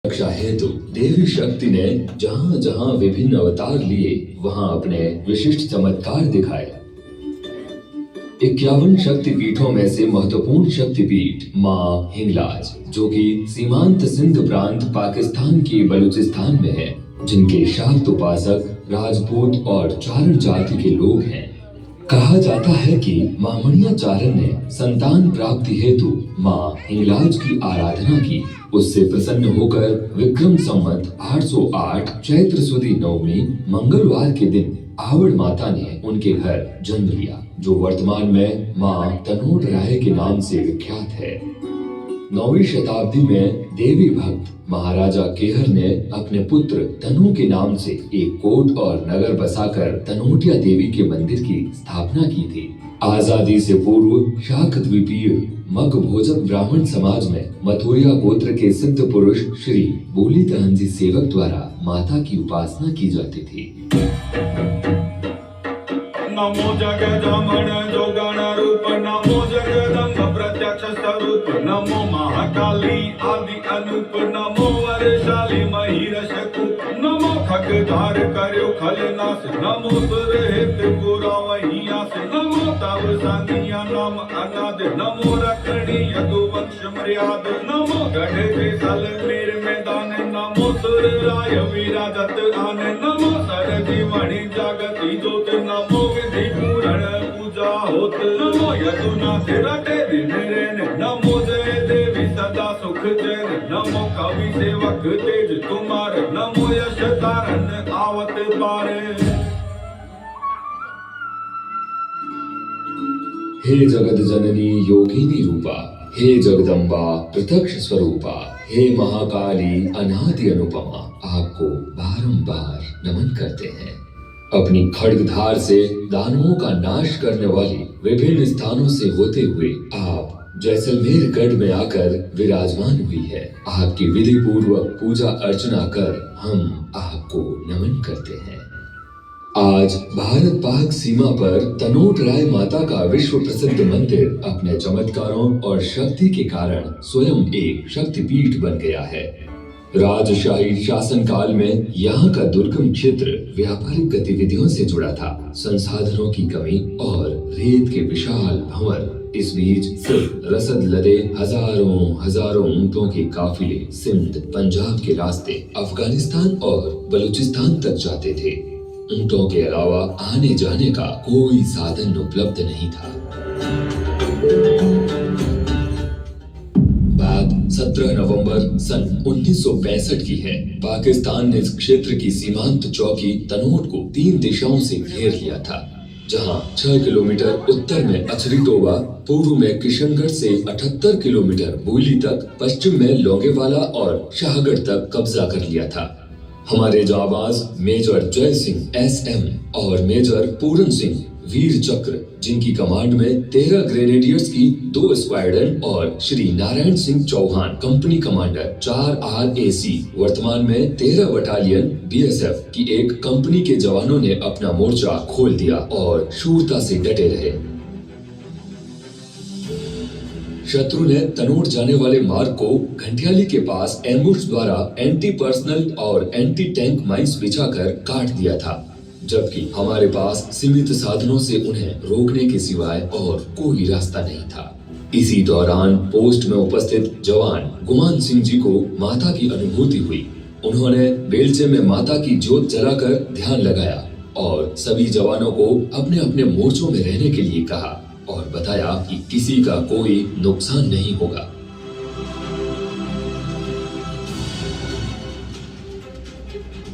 रक्षा हेतु देवी शक्ति ने जहाँ जहाँ विभिन्न अवतार लिए वहाँ अपने विशिष्ट चमत्कार दिखाए। 51 शक्तिपीठों में से महत्वपूर्ण शक्तिपीठ माँ हिंगलाज, जो कि सीमांत सिंध प्रांत पाकिस्तान के बलूचिस्तान में है, जिनके शाक्त उपासक राजपूत और चारण जाति के लोग हैं। कहा जाता है कि मां मणिया चारण ने संतान प्राप्ति हेतु मां हिंगलाज की आराधना की। उससे प्रसन्न होकर विक्रम संवत 808 चैत्र सुदी नवमी मंगलवार के दिन आवड़ माता ने उनके घर जन्म लिया, जो वर्तमान में मां तनोट राय के नाम से विख्यात है। 9वीं शताब्दी में देवी भक्त महाराजा केहर ने अपने पुत्र तनु के नाम से एक कोट और नगर बसाकर तनोटिया देवी के मंदिर की स्थापना की थी। आजादी से पूर्व शाक द्वीपीय मग भोजक ब्राह्मण समाज में मथुरिया गोत्र के सिद्ध पुरुष श्री बोली तहनजी सेवक द्वारा माता की उपासना की जाती थी। नमो जगदमन जोगण रूप, नमो जगदम्ब प्रत्यक्ष स्वरूप, नमो महाकाली आदि अनूप, नमो वरशाली महिरश कूप, नमो खगधार कर्यो खलनाश, नमो सुरहित पुरावही आस, नमो तव सानिया नाम अनाद, नमो रखणी यदुवंश मर्याद, नमो गढ़ सल मेर मैदान, नमो सुर राय विराजत आन, नमो सर जीवणी जागती ज्योत, नमो विधि पूरण पूजा होत, नमो यदुनाथ रटे दिन रैन, नमो जय देवी सदा सुख चैन, नमो कवि सेवक तेज तुम्हार, नमो यश तारन आवत पारे। हे जगत जननी योगिनी रूपा, हे जगदम्बा प्रत्यक्ष स्वरूपा, हे महाकाली अनादि अनुपमा, आपको बारंबार नमन करते हैं। अपनी खड्गधार से दानवों का नाश करने वाली विभिन्न स्थानों से होते हुए आप जैसलमेर गढ़ में आकर विराजमान हुई है। आपकी विधि पूर्वक पूजा अर्चना कर हम आपको नमन करते हैं। आज भारत पाक सीमा पर तनोट राय माता का विश्व प्रसिद्ध मंदिर अपने चमत्कारों और शक्ति के कारण स्वयं एक शक्तिपीठ बन गया है। राजशाही शासन काल में यहाँ का दुर्गम क्षेत्र व्यापारिक गतिविधियों से जुड़ा था। संसाधनों की कमी और रेत के विशाल भंवर, इस बीच सिर्फ रसद लदे हजारों ऊंटों के काफिले सिंध पंजाब के रास्ते अफगानिस्तान और बलूचिस्तान तक जाते थे। ऊंटों के अलावा आने जाने का कोई साधन उपलब्ध नहीं था। बात 17 नवंबर सन 1965 की है। पाकिस्तान ने इस क्षेत्र की सीमांत चौकी तनोट को 3 दिशाओं से घेर लिया था, जहां 6 किलोमीटर उत्तर में अचरीटोबा, पूर्व में किशनगढ़ से 78 किलोमीटर बूली तक, पश्चिम में लोंगेवाला और शाहगढ़ तक कब्जा कर लिया था। हमारे जाबाज मेजर जय सिंह SM और मेजर पूरन सिंह वीर चक्र, जिनकी कमांड में 13 ग्रेनेडियर्स की 2 स्क्वाड्रन और Shri Narayan Singh Chauhan company commander 4 RAC, वर्तमान में 13 बटालियन BSF की एक कंपनी के जवानों ने अपना मोर्चा खोल दिया और शूरता से डटे रहे। शत्रु ने तनोट जाने वाले मार्ग को घंटियाली के पास एम्बुश द्वारा एंटी पर्सनल और एंटी टैंक माइंस बिछाकर काट दिया था, जबकि हमारे पास सीमित साधनों से उन्हें रोकने के सिवाय और कोई रास्ता नहीं था। इसी दौरान पोस्ट में उपस्थित जवान गुमान सिंह जी को माता की अनुभूति हुई। उन्होंने बेलचे में माता की ज्योत जलाकर ध्यान लगाया और सभी जवानों को अपने अपने मोर्चों में रहने के लिए कहा और बताया कि किसी का कोई नुकसान नहीं होगा।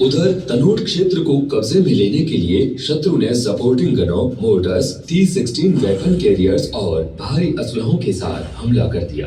उधर तनोट क्षेत्र को कब्जे में लेने के लिए शत्रु ने supporting गनों, motors, T-16 weapon carriers और भारी असलहों के साथ हमला कर दिया।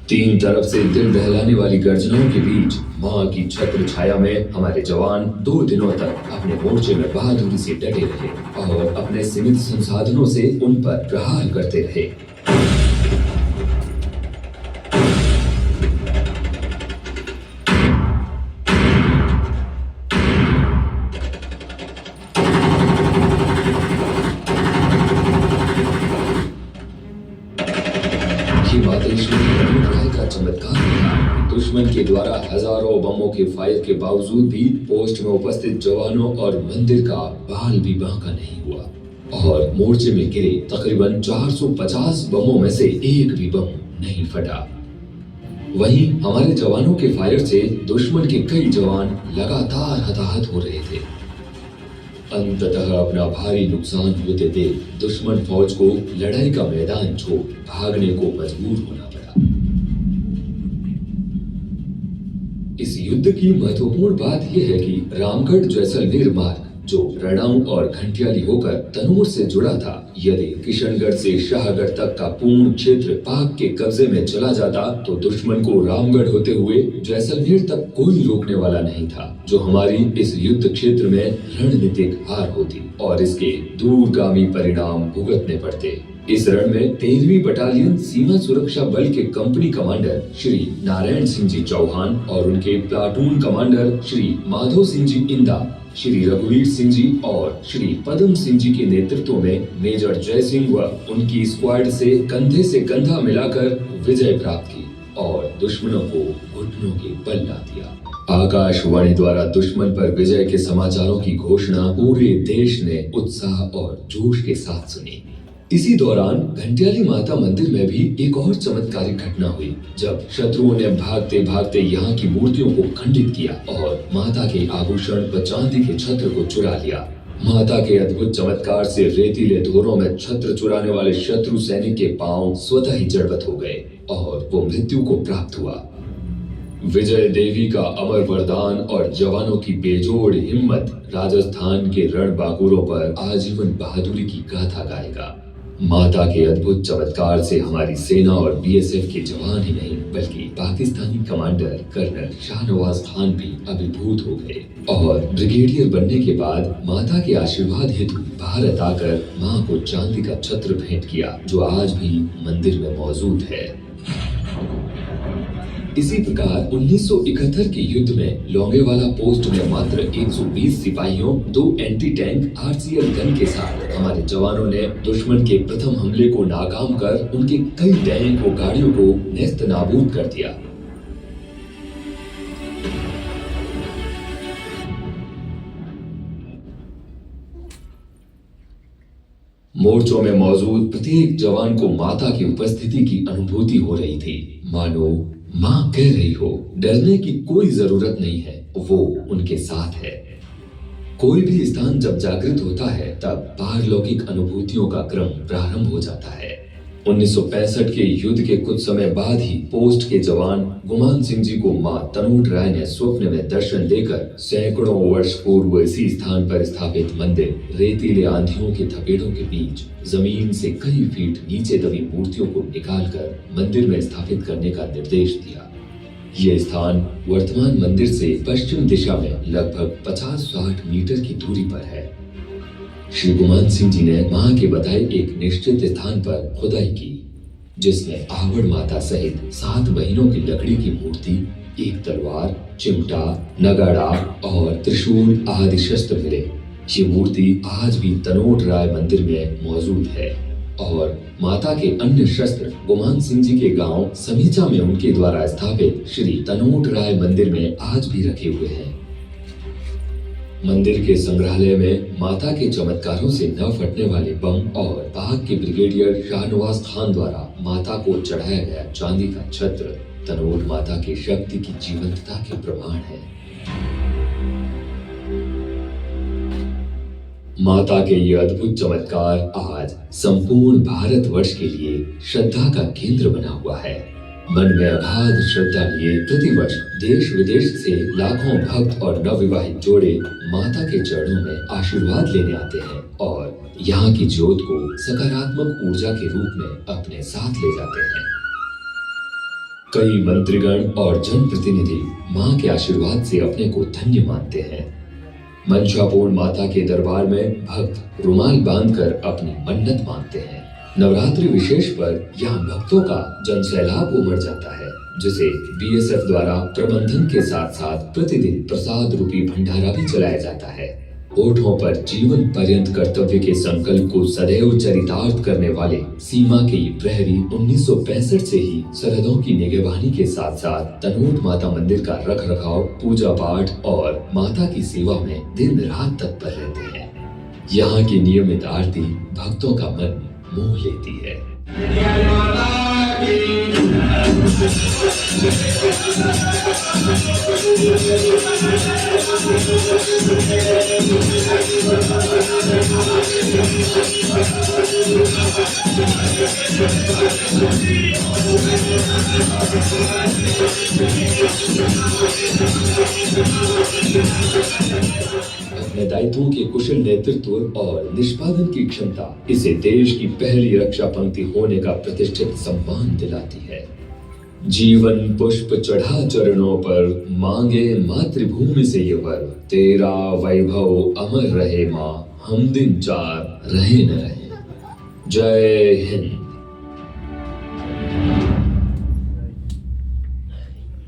3 तरफ से दिल दहलाने वाली गर्जनों के बीच मां की छत्र छाया में हमारे जवान 2 दिनों तक अपने मोर्चे में बहादुरी से डटे रहे और अपने सीमित संसाधनों से उन पर प्रहार करते रहे। चमत्कार था। दुश्मन के द्वारा हजारों बमों के फायर के बावजूद भी पोस्ट में उपस्थित जवानों और मंदिर का बाल भी बांका नहीं हुआ और मोर्चे में गिरे तकरीबन 450 बमों में से एक भी बम नहीं फटा। वहीं हमारे जवानों के फायर से दुश्मन के कई जवान लगातार हताहत हो रहे थे। अंततः अपना भारी नुकसान होते देख दुश्मन फौज को लड़ाई का मैदान छोड़ भागने को मजबूर होना पड़ा। इस युद्ध की महत्वपूर्ण बात यह है कि रामगढ़ जैसलमेर मार्ग जो रणाऊ और घंटियाली होकर तनूर से जुड़ा था, यदि किशनगढ़ से शाहगढ़ तक का पूर्ण क्षेत्र पाक के कब्जे में चला जाता तो दुश्मन को रामगढ़ होते हुए जैसलमेर तक कोई रोकने वाला नहीं था, जो हमारी इस युद्ध क्षेत्र में रणनीतिक हार होती और इसके दूरगामी परिणाम भुगतने पड़ते। इस रण में 13वीं बटालियन सीमा सुरक्षा बल के कंपनी कमांडर श्री नारायण सिंह जी चौहान और उनके प्लाटून कमांडर श्री माधो सिंह जी इंदा, श्री रघुवीर सिंह जी और श्री पदम सिंह जी के नेतृत्व में मेजर जय सिंह व उनकी स्क्वाड से कंधा मिलाकर विजय प्राप्त की और दुश्मनों को घुटनों के बल ला दिया। आकाशवाणी द्वारा दुश्मन पर विजय के समाचारों की घोषणा पूरे देश ने उत्साह और जोश के साथ सुनी। इसी दौरान घंटियाली माता मंदिर में भी एक और चमत्कारिक घटना हुई, जब शत्रुओं ने भागते भागते यहाँ की मूर्तियों को खंडित किया और माता के आभूषण व चांदी के छत्र को चुरा लिया। माता के अद्भुत चमत्कार से रेतीले धोरों में छत्र चुराने वाले शत्रु सैनिक के पांव स्वतः ही जड़बत हो गए और वो मृत्यु को प्राप्त हुआ। विजय देवी का अमर वरदान और जवानों की बेजोड़ हिम्मत राजस्थान के रणबांकुरों पर आजीवन बहादुरी की गाथा गाएगा। माता के अद्भुत चमत्कार से हमारी सेना और बीएसएफ के जवान ही नहीं बल्कि पाकिस्तानी कमांडर कर्नल शाहनवाज खान भी अभिभूत हो गए और ब्रिगेडियर बनने के बाद माता के आशीर्वाद हेतु भारत आकर मां को चांदी का छत्र भेंट किया, जो आज भी मंदिर में मौजूद है। इसी प्रकार 1971 के युद्ध में लोंगेवाला पोस्ट में मात्र 120 सिपाहियों, 2 एंटी टैंक आरसीएल गन के साथ हमारे जवानों ने दुश्मन के प्रथम हमले को नाकाम कर उनके कई टैंक व गाड़ियों को नेस्त नाबूद कर दिया। मोर्चों में मौजूद प्रत्येक जवान को माता की उपस्थिति की अनुभूति हो रही थी। मानो माँ कह रही हो, डरने की कोई जरूरत नहीं है, वो उनके साथ है। कोई भी स्थान जब जागृत होता है तब पारलौकिक अनुभूतियों का क्रम प्रारंभ हो जाता है। 1965 के युद्ध के कुछ समय बाद ही पोस्ट के जवान गुमान सिंह जी को मां तनूट राय ने स्वप्न में दर्शन देकर सैकड़ों वर्ष पूर्व इसी स्थान पर स्थापित मंदिर रेतीले आंधियों के थपेड़ों के बीच जमीन से कई फीट नीचे दबी मूर्तियों को निकालकर मंदिर में स्थापित करने का निर्देश दिया। ये स्थान वर्तमान मंदिर से पश्चिम दिशा में लगभग 50-60 मीटर की दूरी पर है। श्री गुमान सिंह जी ने मां के बताए एक निश्चित स्थान पर खुदाई की, जिसमें आहवड़ माता सहित 7 महीनों की लकड़ी की मूर्ति, एक तलवार, चिमटा, नगाड़ा और त्रिशूल आदि शस्त्र मिले। ये मूर्ति आज भी तनोट राय मंदिर में मौजूद है और माता के अन्य शस्त्र गुमान सिंह जी के गांव समीचा में उनके द्वारा स्थापित श्री तनोट राय मंदिर में आज भी रखे हुए हैं। मंदिर के संग्रहालय में माता के चमत्कारों से न फटने वाले बम और पाक के ब्रिगेडियर शाहनवाज खान द्वारा माता को चढ़ाया गया चांदी का छत्र तनोट माता की शक्ति की जीवंतता के प्रमाण है। माता के ये अद्भुत चमत्कार आज संपूर्ण भारतवर्ष के लिए श्रद्धा का केंद्र बना हुआ है। मन में अगाध श्रद्धा लिए प्रतिवर्ष देश विदेश से लाखों भक्त और नवविवाहित जोड़े माता के चरणों में आशीर्वाद लेने आते हैं और यहाँ की ज्योत को सकारात्मक ऊर्जा के रूप में अपने साथ ले जाते हैं। कई मंत्रीगण और जनप्रतिनिधि माँ के आशीर्वाद से अपने को धन्य मानते हैं। मंशापूर्ण माता के दरबार में भक्त रुमाल बांधकर अपनी मन्नत मांगते हैं। नवरात्रि विशेष पर यहाँ भक्तों का जनसैलाब उमड़ जाता है, जिसे बीएसएफ द्वारा प्रबंधन के साथ साथ प्रतिदिन प्रसाद रूपी भंडारा भी चलाया जाता है। होठों पर जीवन पर्यंत कर्तव्य के संकल्प को सदैव चरितार्थ करने वाले सीमा के ये प्रहरी 1965 से ही सरहदों की निगरानी के साथ साथ तनोट माता मंदिर का रख रखाव, पूजा पाठ और माता की सेवा में दिन रात तत्पर रहते हैं। यहाँ की नियमित आरती भक्तों का मन मोह लेती है। अपने दायित्वों के कुशल नेतृत्व और निष्पादन की क्षमता इसे देश की पहली रक्षा पंक्ति होने का प्रतिष्ठित सम्मान दिलाती है। जीवन पुष्प चढ़ा चरणों पर, मांगे मातृभूमि से ये वर, तेरा वैभव अमर रहे माँ, हम दिन चार रहे न रहे। जय हिंद।